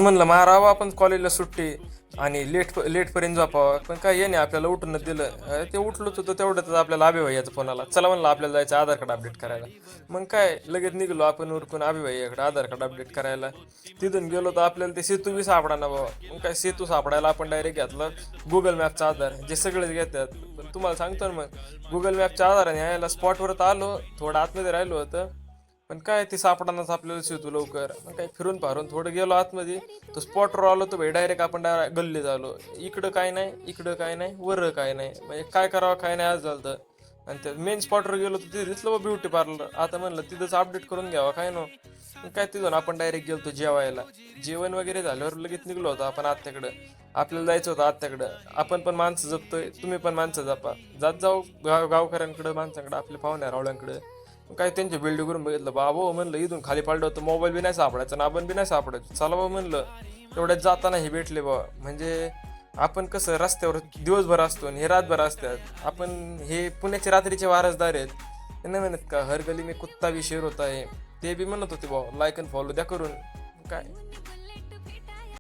म्हणलं मारावं आपण कॉलेजला सुट्टी आणि लेटपर्यंत झोपावं, पण काय ये नाही आपल्याला उठूनच दिलं. ते उठलोच होतं तेवढ्यातच आपल्याला अभिभैयाचा फोन आला, चला म्हणलं आपल्याला जायचं आधार कार्ड अपडेट करायला. मग काय लगेच निघलो आपण उरकून अभिभैयाकडे आधार कार्ड अपडेट करायला. तिथून गेलो तर आपल्याला ते सेतू बी सापडा ना बाबा. मग काय सेतू सापडायला आपण डायरेक्ट घेतलं गुगल मॅपचा आधार, जे सगळेच घेतात. पण तुम्हाला सांगतो ना मग गुगल मॅपच्या आधाराने यायला स्पॉटवर तर आलो, थोडं आतमध्ये राहिलो होतं. पण काय ते सापडानाच आपल्याला सेतू लवकर. मग काय फिरून फारून थोडं गेलो आतमध्ये, तो स्पॉटवर आलो तर भाई डायरेक्ट आपण गल्लीत आलो. इकडं काय नाही, इकडं काय नाही, वर काय नाही, म्हणजे काय करावं काय नाही आज झालं. आणि त्या मेन स्पॉटवर गेलो तर तिथे दिसलं ब्युटी पार्लर. आता म्हणलं तिथंच अपडेट करून घ्यावा काय नो. मग काय तिथून आपण डायरेक्ट गेलो जेवायला. जेवण वगैरे झाल्यावर लगेच निघलो होतो आपण आत्याकडं. आपल्याला जायचं होतं आत्याकडं. आपण पण माणसं जपतोय, तुम्ही पण माणसं जपा. जात जाऊ गावकऱ्यांकडं, माणसांकडं, आपल्या पाहुण्या रावळ्यांकडं. काय त्यांच्या बिल्डिंग करून बघितलं बाबो, म्हणलं इथून खाली पडलं होतं मोबाईल बी नाही सापडायचा ना आपण बी नाही सापडायचं. चला बा म्हणलं तेवढ्यात जाताना हे भेटले बा. म्हणजे आपण कसं रस्त्यावर दिवसभर असतो आणि हे रातभर असतात. आपण हे पुण्याचे रात्रीचे वारसदार आहेत. ते नाही म्हणत का हर गली में कुत्ता भी शेर होता है, ते बी म्हणत होते भाऊ लाईक अँड फॉलो द्या करून. काय